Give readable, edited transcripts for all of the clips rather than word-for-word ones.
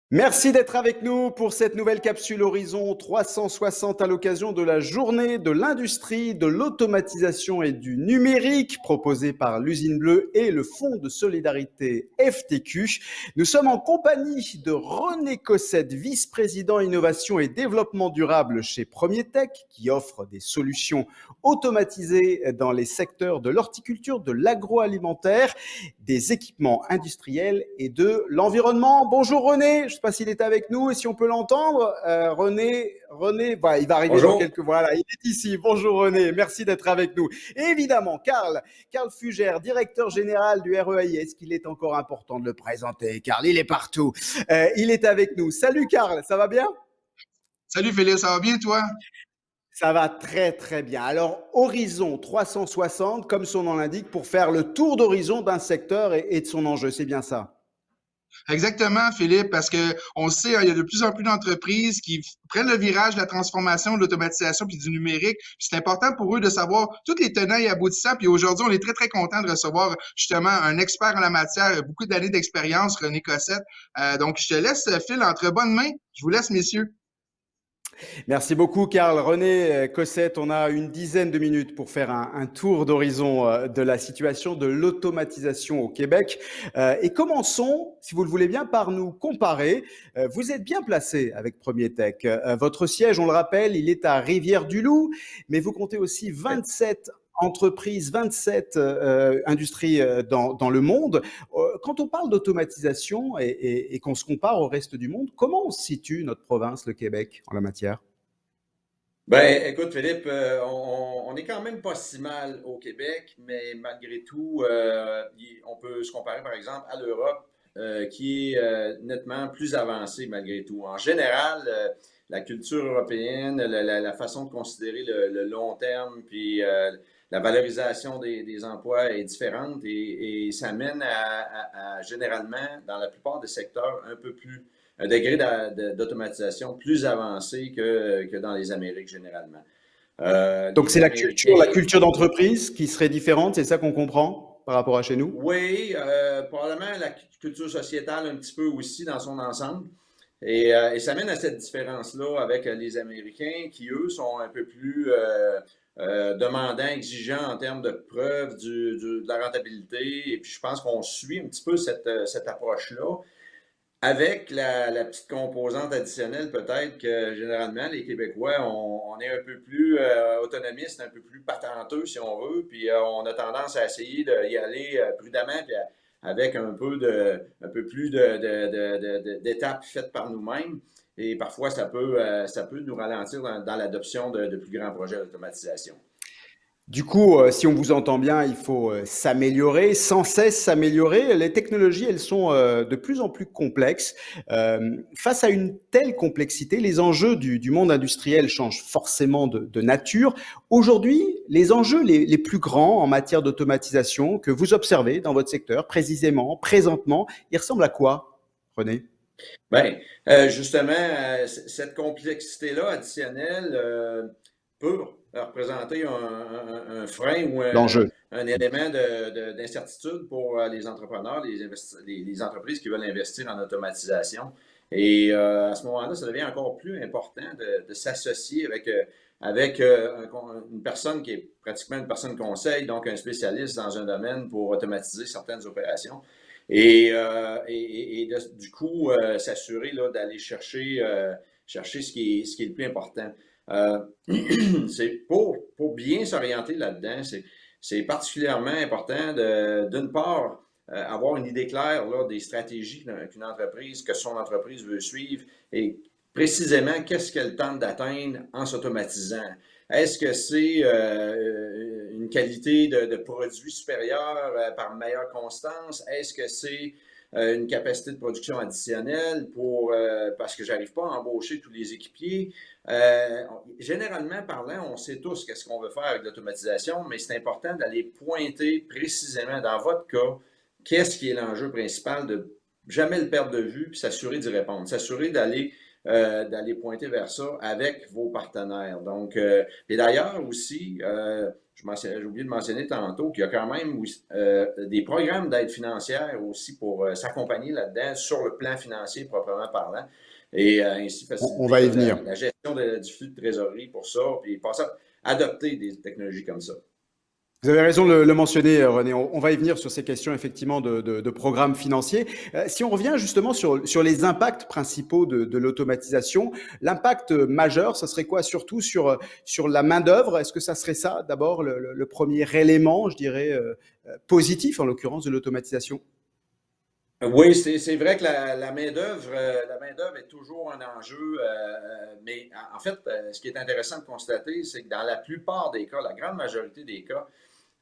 Merci d'être avec nous pour cette nouvelle capsule Horizon 360 à l'occasion de la journée de l'industrie, de l'automatisation et du numérique proposée par l'Usine Bleue et le Fonds de solidarité FTQ. Nous sommes en compagnie de René Cossette, vice-président innovation et développement durable chez Premier Tech, qui offre des solutions automatisées dans les secteurs de l'horticulture, de l'agroalimentaire, des équipements industriels et de l'environnement. Bonjour René, je ne sais pas s'il est avec nous et si on peut l'entendre. René, bah, il va arriver dans Bonjour. quelques... Voilà, il est ici. Bonjour René, merci d'être avec nous. Et évidemment, Karl Fugère, directeur général du REI. Est-ce qu'il est encore important de le présenter? Karl, il est partout. Il est avec nous. Salut Karl, ça va bien? Salut Philippe, ça va bien toi? Ça va très très bien. Alors, Horizon 360, comme son nom l'indique, pour faire le tour d'horizon d'un secteur et de son enjeu, c'est bien ça. Exactement Philippe, parce que on sait, hein, il y a de plus en plus d'entreprises qui prennent le virage de la transformation, de l'automatisation puis du numérique. Puis c'est important pour eux de savoir toutes les tenants et aboutissants. Puis aujourd'hui, on est très très content de recevoir justement un expert en la matière, beaucoup d'années d'expérience, René Cossette. Donc je te laisse Phil entre bonnes mains. Je vous laisse messieurs. Merci beaucoup, Karl. René Cossette, on a une dizaine de minutes pour faire un tour d'horizon de la situation de l'automatisation au Québec. Et commençons, si vous le voulez bien, par nous comparer. Vous êtes bien placé avec Premier Tech. Votre siège, on le rappelle, il est à Rivière-du-Loup, mais vous comptez aussi 27 entreprises, 27 industries dans le monde. Quand on parle d'automatisation et qu'on se compare au reste du monde, comment on se situe notre province, le Québec, en la matière? Ben, écoute, Philippe, on est quand même pas si mal au Québec, mais malgré tout, on peut se comparer, par exemple, à l'Europe, qui est nettement plus avancée malgré tout. En général, la culture européenne, la façon de considérer le long terme, puis la valorisation des emplois est différente et ça mène généralement, dans la plupart des secteurs, un degré d'automatisation plus avancé que dans les Amériques généralement. Donc c'est Les la Américains, culture d'entreprise qui serait différente, c'est ça qu'on comprend par rapport à chez nous? oui, probablement la culture sociétale un petit peu aussi dans son ensemble. Et ça mène à cette différence-là avec les Américains qui, eux, sont un peu plus demandants, exigeants en termes de preuve de la rentabilité. Et puis je pense qu'on suit un petit peu cette approche-là. Avec la petite composante additionnelle, peut-être que généralement, les Québécois, on est un peu plus autonomiste, un peu plus patenteux, si on veut, puis on a tendance à essayer d'y aller prudemment, puis avec un peu plus d'étapes faites par nous-mêmes. Et parfois, ça peut nous ralentir dans l'adoption de plus grands projets d'automatisation. Du coup, si on vous entend bien, il faut s'améliorer, sans cesse s'améliorer. Les technologies, elles sont de plus en plus complexes. Face à une telle complexité, les enjeux du monde industriel changent forcément de nature. Aujourd'hui, les enjeux les plus grands en matière d'automatisation que vous observez dans votre secteur, précisément, présentement, ils ressemblent à quoi, René? Bien, justement, cette complexité-là additionnelle peut représenter un frein ou L'enjeu. un élément d'incertitude pour les entrepreneurs, les entreprises qui veulent investir en automatisation. Et à ce moment-là, ça devient encore plus important de s'associer avec une personne qui est pratiquement une personne conseil, donc un spécialiste dans un domaine pour automatiser certaines opérations. Du coup, s'assurer là, d'aller chercher ce qui est le plus important. Euh, c'est pour bien s'orienter là-dedans, c'est particulièrement important d'une part, avoir une idée claire là, des stratégies qu'une entreprise, que son entreprise veut suivre et précisément qu'est-ce qu'elle tente d'atteindre en s'automatisant. Est-ce que c'est une qualité de produit supérieure par meilleure constance? Est-ce que c'est une capacité de production additionnelle parce que j'arrive pas à embaucher tous les équipiers? Généralement parlant, on sait tous qu'est-ce qu'on veut faire avec l'automatisation, mais c'est important d'aller pointer précisément dans votre cas, qu'est-ce qui est l'enjeu principal de jamais le perdre de vue puis s'assurer d'y répondre, s'assurer d'aller pointer vers ça avec vos partenaires. Donc, et d'ailleurs aussi, j'ai oublié de mentionner tantôt qu'il y a quand même des programmes d'aide financière aussi pour s'accompagner là-dedans sur le plan financier proprement parlant et ainsi On faciliter va y là, venir. la gestion du flux de trésorerie pour ça, puis passer à adopter des technologies comme ça. Vous avez raison de le mentionner, René. On va y venir sur ces questions effectivement de programmes financiers. Si on revient justement sur les impacts principaux de l'automatisation, l'impact majeur, ça serait quoi? Surtout sur la main-d'œuvre. Est-ce que ça serait ça d'abord le premier élément, je dirais, positif en l'occurrence de l'automatisation? Oui, c'est vrai que la main-d'œuvre est toujours un enjeu, mais en fait, ce qui est intéressant de constater, c'est que dans la plupart des cas, la grande majorité des cas,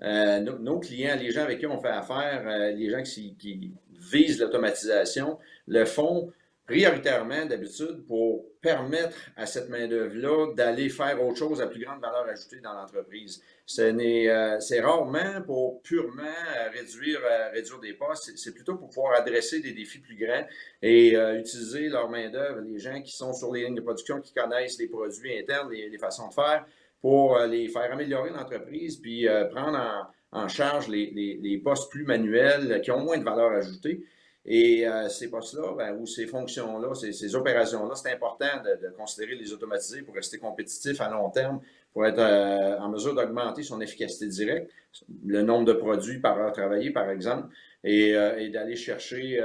nos clients, les gens avec qui on fait affaire, les gens qui visent l'automatisation, le font prioritairement d'habitude pour permettre à cette main-d'œuvre-là d'aller faire autre chose à plus grande valeur ajoutée dans l'entreprise. C'est rarement pour purement réduire des postes, c'est plutôt pour pouvoir adresser des défis plus grands et utiliser leur main-d'œuvre, les gens qui sont sur les lignes de production, qui connaissent les produits internes, les façons de faire, pour les faire améliorer l'entreprise, puis prendre en charge les postes plus manuels qui ont moins de valeur ajoutée. Et ces postes-là, ben, ou ces fonctions-là, ces opérations-là, c'est important de considérer les automatiser pour rester compétitif à long terme, pour être en mesure d'augmenter son efficacité directe, le nombre de produits par heure travaillée, par exemple, et d'aller chercher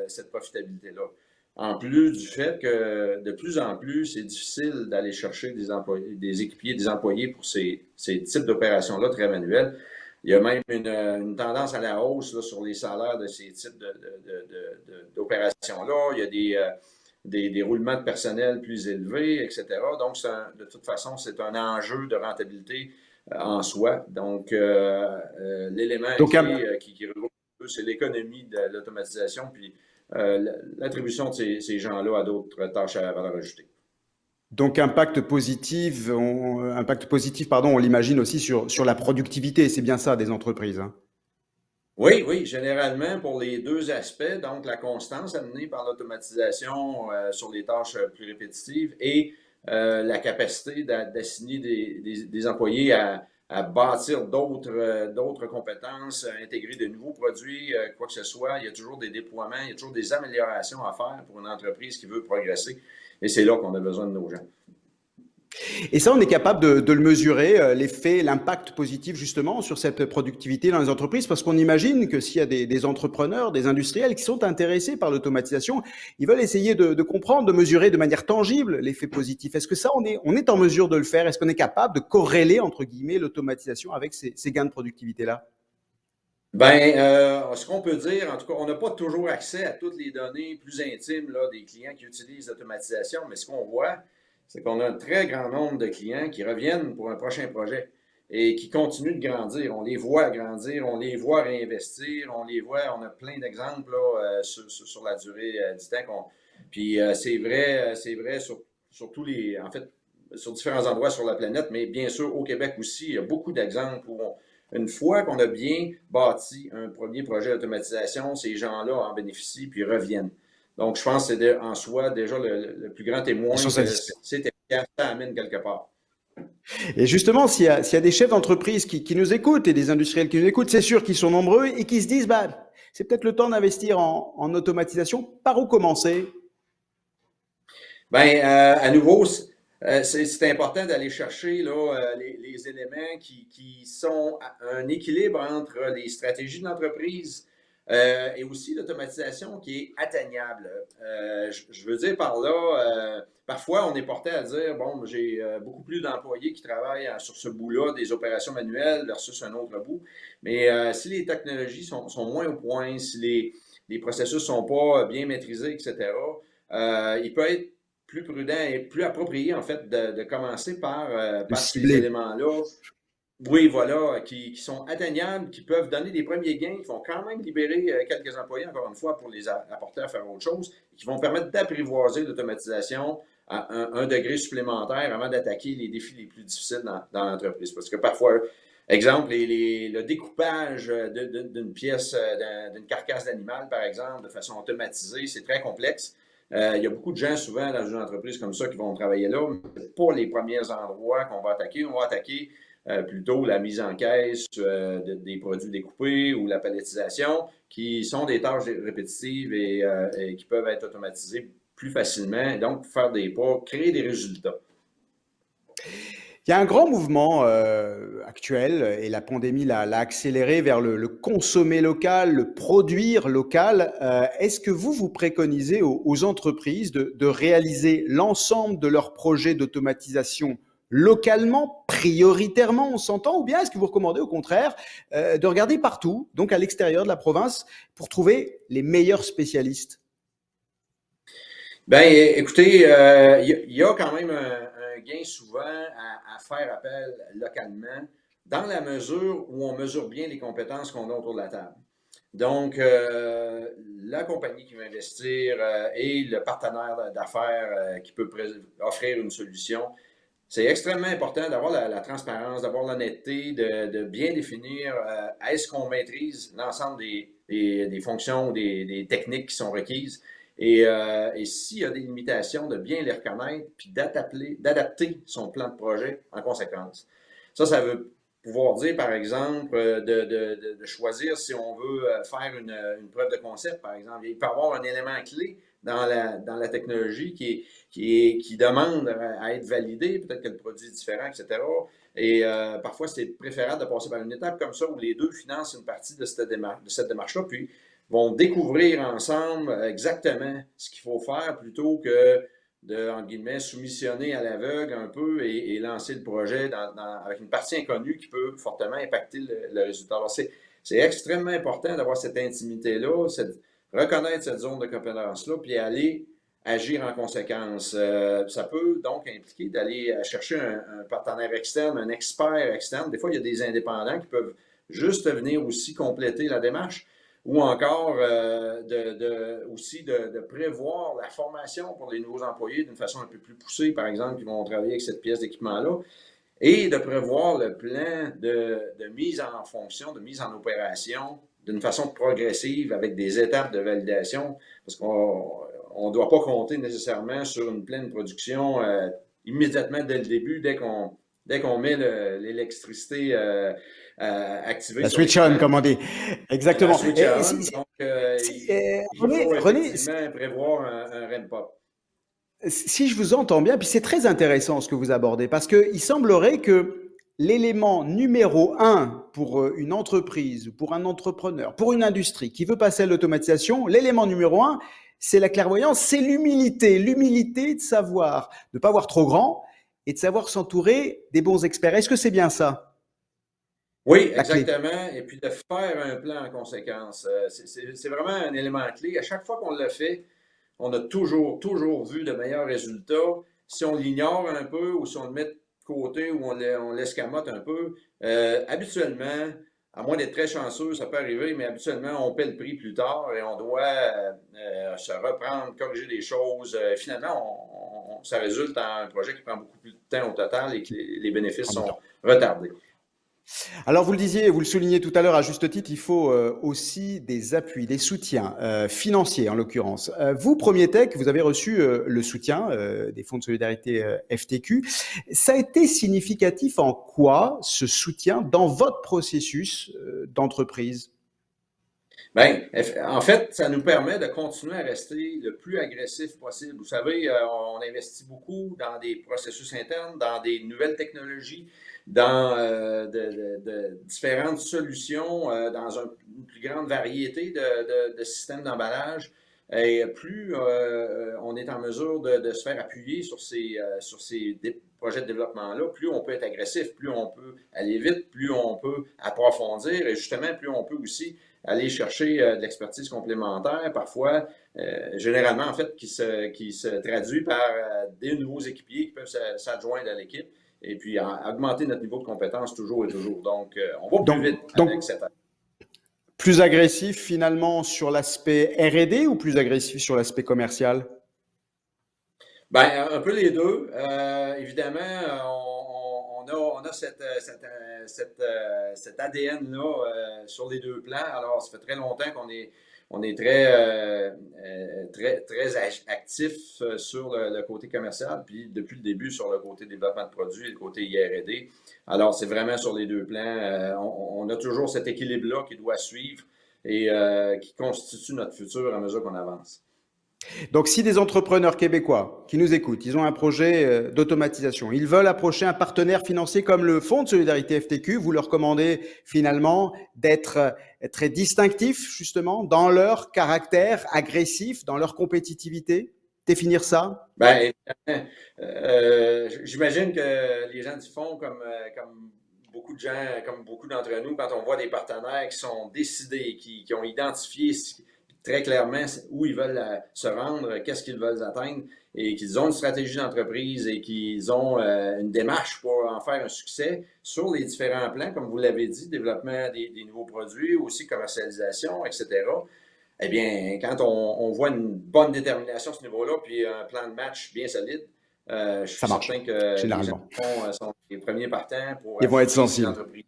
cette profitabilité-là. En plus du fait que de plus en plus, c'est difficile d'aller chercher des employés, des équipiers, des employés pour ces types d'opérations-là très manuelles. Il y a même une tendance à la hausse là, sur les salaires de ces types d'opérations-là. Il y a des roulements de personnel plus élevés, etc. Donc, de toute façon, c'est un enjeu de rentabilité en soi. Donc, l'élément Donc, clé qui regroupe un peu, c'est l'économie de l'automatisation, puis l'attribution de ces gens-là à d'autres tâches à valeur ajoutée. donc impact positif, pardon, on l'imagine aussi sur la productivité. C'est bien ça des entreprises, hein. Oui, oui, généralement pour les deux aspects, donc la constance amenée par l'automatisation sur les tâches plus répétitives et la capacité d'assigner des employés à bâtir d'autres compétences, à intégrer de nouveaux produits, quoi que ce soit. Il y a toujours des déploiements, il y a toujours des améliorations à faire pour une entreprise qui veut progresser. Et c'est là qu'on a besoin de nos gens. Et ça, on est capable de le mesurer, l'effet, l'impact positif justement sur cette productivité dans les entreprises, parce qu'on imagine que s'il y a des entrepreneurs, des industriels qui sont intéressés par l'automatisation, ils veulent essayer de comprendre, de mesurer de manière tangible l'effet positif. Est-ce que ça, on est en mesure de le faire? Est-ce qu'on est capable de corréler, entre guillemets, l'automatisation avec ces gains de productivité-là? Ben, ce qu'on peut dire, en tout cas, on n'a pas toujours accès à toutes les données plus intimes là, des clients qui utilisent l'automatisation, mais ce qu'on voit, c'est qu'on a un très grand nombre de clients qui reviennent pour un prochain projet et qui continuent de grandir. On les voit grandir, on les voit réinvestir, on a plein d'exemples là, sur la durée du temps. Puis c'est vrai sur tous en fait, sur différents endroits sur la planète, mais bien sûr au Québec aussi, il y a beaucoup d'exemples où une fois qu'on a bien bâti un premier projet d'automatisation, ces gens-là en bénéficient puis reviennent. Donc, je pense que c'est en soi déjà le plus grand Ils témoin sont que satisfaits. c'est efficace, ça amène quelque part. Et justement, s'il y a des chefs d'entreprise qui nous écoutent et des industriels qui nous écoutent, c'est sûr qu'ils sont nombreux et qui se disent, bah, c'est peut-être le temps d'investir en automatisation. Par où commencer? Ben, à nouveau, c'est important d'aller chercher là, les éléments qui sont un équilibre entre les stratégies de l'entreprise et aussi l'automatisation qui est atteignable. Je veux dire par là, parfois on est porté à dire, bon, j'ai beaucoup plus d'employés qui travaillent sur ce bout-là des opérations manuelles versus un autre bout. Mais si les technologies sont moins au point, si les processus sont pas bien maîtrisés, etc., il peut être plus prudent et plus approprié, en fait, de commencer De par ces cibler. éléments-là. Oui, voilà, qui sont atteignables, qui peuvent donner des premiers gains, qui vont quand même libérer quelques employés, encore une fois, pour les apporter à faire autre chose, et qui vont permettre d'apprivoiser l'automatisation à un degré supplémentaire avant d'attaquer les défis les plus difficiles dans l'entreprise. Parce que parfois, exemple, le découpage d'une pièce, d'une carcasse d'animal, par exemple, de façon automatisée, c'est très complexe. Il y a beaucoup de gens, souvent, dans une entreprise comme ça, qui vont travailler là, mais ce pas les premiers endroits qu'on va attaquer. On va attaquer plutôt la mise en caisse des produits découpés ou la palettisation, qui sont des tâches répétitives et qui peuvent être automatisées plus facilement, et donc faire des pas, créer des résultats. Il y a un grand mouvement actuel, et la pandémie l'a accéléré, vers le consommer local, le produire local. Est-ce que vous préconisez aux entreprises de réaliser l'ensemble de leurs projets d'automatisation localement, prioritairement, on s'entend, ou bien est-ce que vous recommandez au contraire de regarder partout, donc à l'extérieur de la province, pour trouver les meilleurs spécialistes? Ben, écoutez, il y a quand même un gain souvent à faire appel localement, dans la mesure où on mesure bien les compétences qu'on a autour de la table. Donc, la compagnie qui va investir et le partenaire d'affaires qui peut offrir une solution, c'est extrêmement important d'avoir la transparence, d'avoir l'honnêteté, de bien définir est-ce qu'on maîtrise l'ensemble des fonctions ou des techniques qui sont requises. Et s'il y a des limitations, de bien les reconnaître puis d'adapter son plan de projet en conséquence. Ça veut pouvoir dire, par exemple, de choisir si on veut faire une preuve de concept, par exemple. Il peut y avoir un élément clé dans la technologie qui demande à être validé, peut-être que le produit est différent, etc. Et parfois, c'est préférable de passer par une étape comme ça où les deux financent une partie de cette démarche-là, puis vont découvrir ensemble exactement ce qu'il faut faire plutôt que de, entre guillemets, soumissionner à l'aveugle un peu et lancer le projet avec une partie inconnue qui peut fortement impacter le résultat. Alors, c'est extrêmement important d'avoir cette intimité-là, reconnaître cette zone de compétence-là, puis aller agir en conséquence. Ça peut donc impliquer d'aller chercher un partenaire externe, un expert externe. Des fois, il y a des indépendants qui peuvent juste venir aussi compléter la démarche, ou encore aussi de prévoir la formation pour les nouveaux employés d'une façon un peu plus poussée, par exemple, qui vont travailler avec cette pièce d'équipement-là, et de prévoir le plan de mise en fonction, de mise en opération d'une façon progressive avec des étapes de validation, parce qu'on ne doit pas compter nécessairement sur une pleine production immédiatement dès le début, dès qu'on met l'électricité activée La sur switch on, l'équipement. comme on dit. La Exactement. switch Et, on, donc il faut René, effectivement prévoir un ramp-up. si je vous entends bien, puis c'est très intéressant ce que vous abordez, parce qu'il semblerait que l'élément numéro un pour une entreprise, pour un entrepreneur, pour une industrie qui veut passer à l'automatisation, l'élément numéro un, c'est la clairvoyance, c'est l'humilité. L'humilité de savoir, de ne pas voir trop grand et de savoir s'entourer des bons experts. Est-ce que c'est bien ça, Oui, la clé? exactement. Et puis de faire un plan en conséquence. C'est vraiment un élément clé. À chaque fois qu'on le fait, on a toujours vu de meilleurs résultats. Si on l'ignore un peu ou si on le met de côté ou on l'escamote un peu, habituellement, à moins d'être très chanceux, ça peut arriver, mais habituellement, on paie le prix plus tard et on doit se reprendre, corriger des choses. Finalement, ça résulte en un projet qui prend beaucoup plus de temps au total et que les bénéfices sont retardés. Alors, vous le disiez, vous le soulignez tout à l'heure à juste titre, il faut aussi des appuis, des soutiens financiers en l'occurrence. Vous, Premier Tech, vous avez reçu le soutien des fonds de solidarité FTQ. Ça a été significatif en quoi ce soutien dans votre processus d'entreprise? Bien, en fait, ça nous permet de continuer à rester le plus agressif possible. Vous savez, on investit beaucoup dans des processus internes, dans des nouvelles technologies, dans de différentes solutions, dans une plus grande variété de systèmes d'emballage. Et plus on est en mesure de se faire appuyer sur ces projets de développement-là, plus on peut être agressif, plus on peut aller vite, plus on peut approfondir et justement, plus on peut aussi aller chercher de l'expertise complémentaire, parfois, généralement, en fait, qui se traduit par des nouveaux équipiers qui peuvent s'adjoindre à l'équipe et puis augmenter notre niveau de compétence toujours et toujours. Donc, on va plus vite avec cette aide. Plus agressif finalement sur l'aspect R&D ou plus agressif sur l'aspect commercial? Ben, un peu les deux. Évidemment, on a cet ADN-là sur les deux plans. Alors, ça fait très longtemps on est très actif sur le côté commercial, puis depuis le début sur le côté développement de produits et le côté IR&D. Alors, c'est vraiment sur les deux plans. On a toujours cet équilibre-là qui doit suivre et qui constitue notre futur à mesure qu'on avance. Donc, si des entrepreneurs québécois qui nous écoutent, ils ont un projet d'automatisation, ils veulent approcher un partenaire financier comme le Fonds de solidarité FTQ, vous leur recommandez finalement d'être très distinctifs justement dans leur caractère agressif, dans leur compétitivité, définir ça? Ben, j'imagine que les gens du fonds, comme beaucoup de gens, comme beaucoup d'entre nous, quand on voit des partenaires qui sont décidés, qui ont identifié très clairement où ils veulent se rendre, qu'est-ce qu'ils veulent atteindre, et qu'ils ont une stratégie d'entreprise et qu'ils ont une démarche pour en faire un succès sur les différents plans, comme vous l'avez dit, développement des nouveaux produits, aussi commercialisation, etc. Eh bien, quand on voit une bonne détermination à ce niveau-là, puis un plan de match bien solide, je Ça suis marche, certain que les gens généralement. sont les premiers partants pour Ils vont être affronter sensibles. l'entreprise.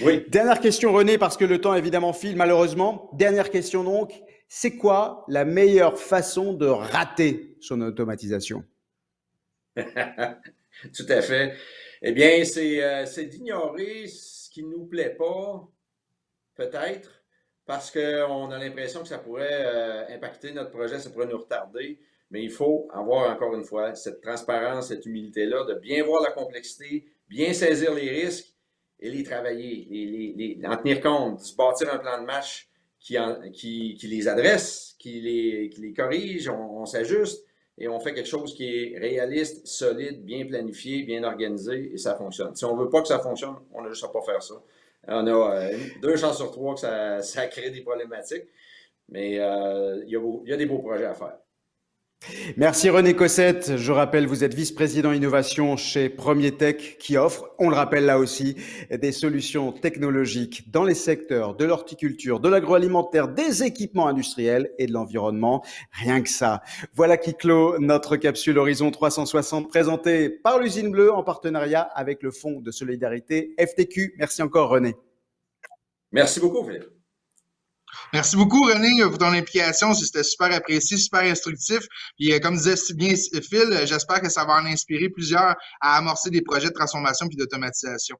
Oui. Dernière question, René, parce que le temps évidemment file malheureusement. Dernière question donc, c'est quoi la meilleure façon de rater son automatisation? Tout à fait. Eh bien, c'est d'ignorer ce qui ne nous plaît pas, peut-être, parce qu'on a l'impression que ça pourrait impacter notre projet, ça pourrait nous retarder. Mais il faut avoir, encore une fois, cette transparence, cette humilité-là, de bien voir la complexité, bien saisir les risques et les travailler, en tenir compte, se bâtir un plan de match qui les adresse, qui les corrige, on s'ajuste et on fait quelque chose qui est réaliste, solide, bien planifié, bien organisé et ça fonctionne. Si on ne veut pas que ça fonctionne, on n'a juste à pas faire ça. On a deux chances sur trois que ça crée des problématiques, mais il y a des beaux projets à faire. Merci René Cossette. Je rappelle, vous êtes vice-président innovation chez Premier Tech qui offre, on le rappelle là aussi, des solutions technologiques dans les secteurs de l'horticulture, de l'agroalimentaire, des équipements industriels et de l'environnement. Rien que ça. Voilà qui clôt notre capsule Horizon 360 présentée par l'Usine Bleue en partenariat avec le Fonds de solidarité FTQ. Merci encore René. Merci beaucoup, Philippe. Merci beaucoup, René, pour ton implication. C'était super apprécié, super instructif. Puis, comme disait si bien Phil, j'espère que ça va en inspirer plusieurs à amorcer des projets de transformation puis d'automatisation.